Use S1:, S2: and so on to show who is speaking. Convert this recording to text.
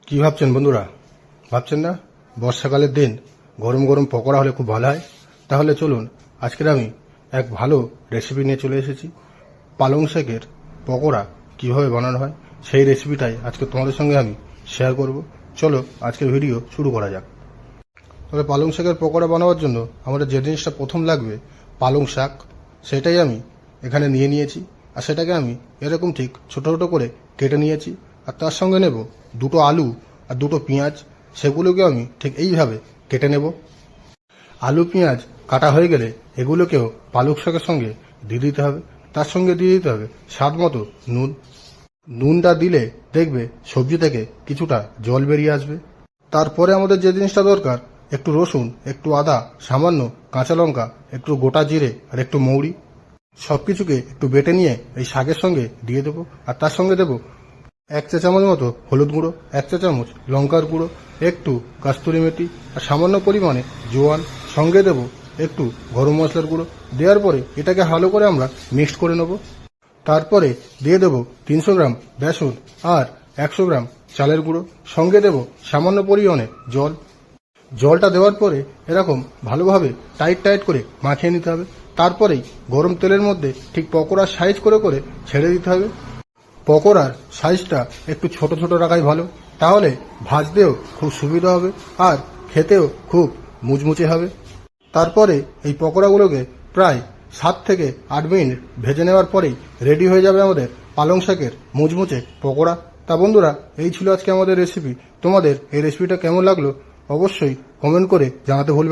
S1: কি ভাবছেন বন্ধুরা? ভাবছেন না বর্ষাকালের দিন গরম গরম পকোড়া হলে খুব ভালো হয়? তাহলে চলুন, আজকের আমি এক ভালো রেসিপি নিয়ে চলে এসেছি। পালং শাকের পকোড়া কিভাবে বানানো হয় সেই রেসিপিটাই আজকে তোমাদের সঙ্গে আমি শেয়ার করব। চলো আজকের ভিডিও শুরু করা যাক। তবে পালং শাকের পকোড়া বানাবার জন্য আমাদের যে জিনিসটা প্রথম লাগবে পালং শাক, সেটাই আমি এখানে নিয়ে নিয়েছি। আর সেটাকে আমি এরকম ঠিক ছোট ছোট করে কেটে নিয়েছি। আর তার সঙ্গে নেব দুটো আলু আর দুটো পেঁয়াজ, সেগুলোকে আমি ঠিক এইভাবে কেটে নেব। আলু পেঁয়াজ কাটা হয়ে গেলে এগুলোকেও পালং শাকের সঙ্গে দিয়ে দিতে হবে। তার সঙ্গে দিয়ে দিতে হবে স্বাদ মতো নুন। নুনটা দিলে দেখবে সবজি থেকে কিছুটা জল বেরিয়ে আসবে। তারপরে আমাদের যে জিনিসটা দরকার, একটু রসুন, একটু আদা, সামান্য কাঁচা লঙ্কা, একটু গোটা জিরে আর একটু মৌরি, সবকিছুকে একটু বেটে নিয়ে এই শাকের সঙ্গে দিয়ে দেবো। আর তার সঙ্গে দেবো 1 চা চামচ মতো হলুদ গুঁড়ো, 1 চা চামচ লঙ্কার গুঁড়ো, একটু কাস্তুরি মেথি আর সামান্য পরিমাণে জোয়ান, সঙ্গে দেবো একটু গরম মশলার গুঁড়ো। দেওয়ার পরে এটাকে ভালো করে আমরা মিক্সড করে নেব। তারপরে দিয়ে দেবো 300 গ্রাম বেসন আর 100 গ্রাম চালের গুঁড়ো, সঙ্গে দেবো সামান্য পরিমাণে জল। জলটা দেওয়ার পরে এরকম ভালোভাবে টাইট টাইট করে মাখিয়ে নিতে হবে। তারপরেই গরম তেলের মধ্যে ঠিক পকোড়ার সাইজ করে করে ছেড়ে দিতে হবে। পকোড়ার সাইজটা একটু ছোট ছোট রাখাই ভালো, তাহলে ভাজতেও খুব সুবিধা হবে আর খেতেও খুব মুচমুচে হবে। তারপরে এই পকোড়াগুলোকে প্রায় 7 থেকে 8 মিনিট ভেজে নেওয়ার পরেই রেডি হয়ে যাবে আমাদের পালং শাকের মুচমুচে পকোড়া। তা বন্ধুরা, এই ছিল আজকে আমাদের রেসিপি। তোমাদের এই রেসিপিটা কেমন লাগলো অবশ্যই কমেন্ট করে জানাতে ভুলবেন না।